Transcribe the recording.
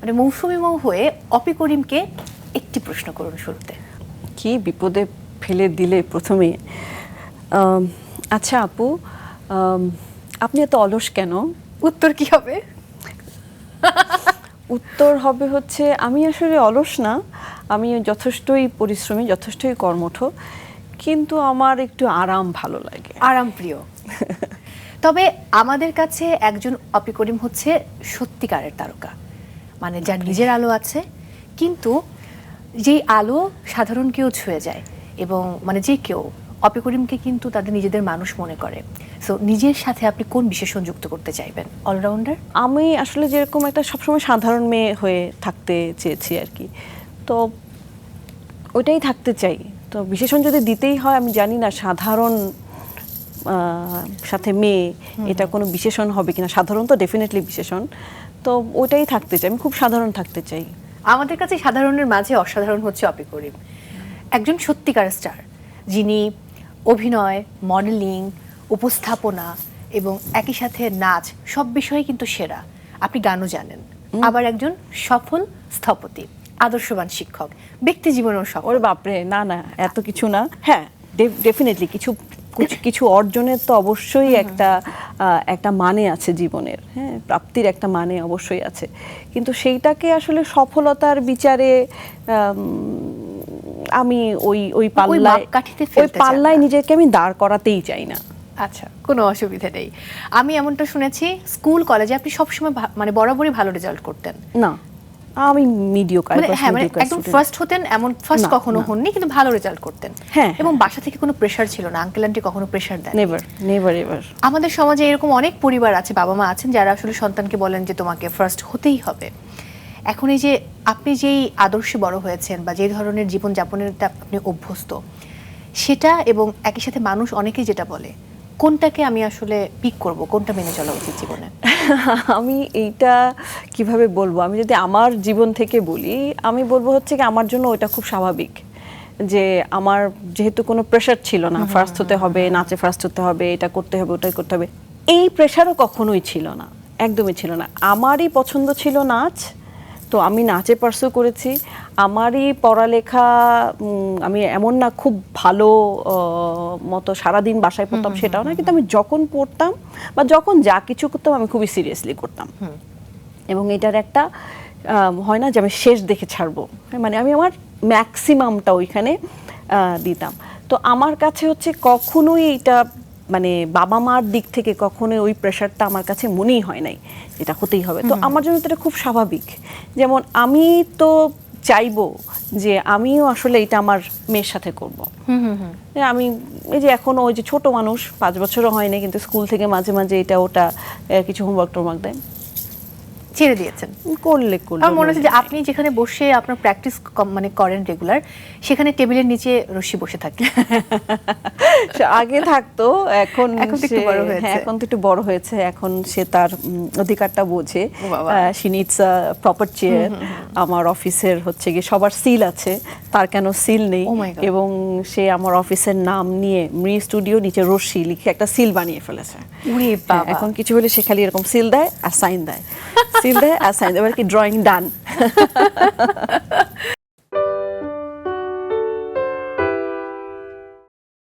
মানে মৌসুমী মৌ হয়ে অপি করিমকে একটি প্রশ্ন করুন শুরুতে। কি বিপদে ফেলে দিলে প্রথমে। আচ্ছা আপু, আপনি এত অলস কেন? উত্তর কি হবে? উত্তর হবে হচ্ছে আমি আসলে অলস না, আমি যথেষ্টই পরিশ্রমী, যথেষ্টই কর্মঠ, কিন্তু আমার একটু আরাম ভালো লাগে। আরাম প্রিয়। তবে আমাদের কাছে একজন অপি করিম হচ্ছে সত্যিকারের তারকা, মানে যার নিজের আলো আছে, কিন্তু যেই আলো সাধারণ কেউ ছুঁয়ে যায়, এবং মানে যে কেউ অপি করিমকে কিন্তু তাদের নিজেদের মানুষ মনে করে। সো নিজের সাথে আপনি কোন বিশেষণ যুক্ত করতে চাইবেন? অলরাউন্ডার? আমি আসলে যেরকম একটা সবসময় সাধারণ মেয়ে হয়ে থাকতে চেয়েছি আর কি, তো ওইটাই থাকতে চাই। তো বিশেষণ যদি দিতেই হয়, আমি জানি না সাধারণ সাথে মেয়ে এটা কোনো বিশেষণ হবে কিনা। সাধারণ তো ডেফিনেটলি বিশেষণ, তো ওইটাই থাকতে চাই, আমি খুব সাধারণ থাকতে চাই। আমাদের কাছে সাধারণের মাঝে অসাধারণ হচ্ছে অপি করিম, একজন সত্যিকার স্টার, যিনি অভিনয়, মডেলিং, উপস্থাপনা এবং একই সাথে নাচ সব বিষয়ে কিন্তু সেরা। আপনি গানও জানেন, আবার একজন সফল স্থপতি, আদর্শবান শিক্ষক, ব্যক্তি জীবনেও সফল। ওরে বাপরে, না না এত কিছু না। হ্যাঁ, ডেফিনেটলি কিছু কিছু অর্জনের তো অবশ্যই একটা মানে আছে জীবনের, হ্যাঁ, প্রাপ্তির একটা মানে অবশ্যই আছে, কিন্তু সেইটাকে আসলে সফলতার বিচারে আমি ওই পাল্লায় নিজেকে আমি দাঁড় করাতেই চাই না। আচ্ছা, কোনো অসুবিধা নেই। আমি এমনটা শুনেছি স্কুল কলেজে আপনি সবসময় মানে বরাবরই ভালো রেজাল্ট করতেন। না, আমি মিডিওকার, হ্যাঁ, মানে একদম ফার্স্ট হতেন এমন ফার্স্ট কখনো হননি, কিন্তু ভালো রেজাল্ট করতেন। হ্যাঁ, এবং বাসা থেকে কোনো প্রেসার ছিল না, আঙ্কেল আন্টি কখনো প্রেসার দেন? Never ever. আমাদের সমাজে এরকম অনেক পরিবার আছে, বাবা মা আছেন যারা আসলে সন্তানকে বলেন যে তোমাকে ফার্স্ট হতেই হবে। এখন এই যে আপনি যেই আদর্শে বড় হয়েছেন বা যে ধরনের জীবনযাপনের আপনি অভ্যস্ত, সেটা এবং একই সাথে মানুষ অনেকেই যেটা বলে, কোনটাকে আমি আসলে পিক করব, কোনটা মেনে চলা উচিত জীবনে? আমি এইটা কিভাবে বলবো, আমি যদি আমার জীবন থেকে বলি, আমি বলবো হচ্ছে কি আমার জন্য ওটা খুব স্বাভাবিক, যে আমার যেহেতু কোনো প্রেশার ছিল না ফার্স্ট হতে হবে, নাচে ফার্স্ট হতে হবে, এটা করতে হবে, ওটাই করতে হবে, এই প্রেশারও কখনোই ছিল না, একদমই ছিল না। আমারই পছন্দ ছিল নাচ, তো আমি নাচে পার্সু করেছি। আমারই পড়ালেখা, আমি এমন না খুব ভালো মতো সারাদিন বাসায় পড়তাম সেটাও না, কিন্তু আমি যখন পড়তাম বা যখন যা কিছু করতাম আমি খুবই সিরিয়াসলি করতাম, এবং এটার একটা হয় না যে আমি শেষ দেখে ছাড়বো, মানে আমি আমার ম্যাক্সিমামটা ওইখানে দিতাম। তো আমার কাছে হচ্ছে কখনোই এটা মানে বাবা মার দিক থেকে কখনোই ওই প্রেশারটা আমার কাছে মনেই হয় নাই এটা হতেই হবে। তো আমার জন্য এটা খুব স্বাভাবিক। যেমন আমি তো চাইবো যে আমিও আসলে এটা আমার মেয়ের সাথে করব। আমি এই যে এখন ওই যে ছোট মানুষ, 5 বছরও হয়নি, কিন্তু স্কুল থেকে মাঝে মাঝে এটা ওটা কিছু হোমওয়ার্ক টোমওয়ার্ক দেয়, ছেড়ে দিয়েছেন। করলে আমার মনে হচ্ছে যে আপনি যেখানে বসে আপনার প্র্যাকটিস মানে করেন রেগুলার, সেখানে টেবিলের নিচে রশি বসে থাকে। আগে থাকতো, এখন একটু বড় হয়েছে। হ্যাঁ, এখন তো একটু বড় হয়েছে, এখন সে তার অধিকারটা বোঝে। She needs a proper chair. আমার অফিসের হচ্ছে গিয়ে সবার সিল আছে, তার কেন সিল নেই? এবং সে আমার অফিসের নাম নিয়ে মৃ স্টুডিও নিচে রশি লিখে একটা সিল বানিয়ে ফেলেছে। এখন কিছু হলে সে খালি এরকম সিল দেয় আর সাইন দেয়, সিল দেয় আর সাইন দেয়, এবার কি ড্রয়িং ডান।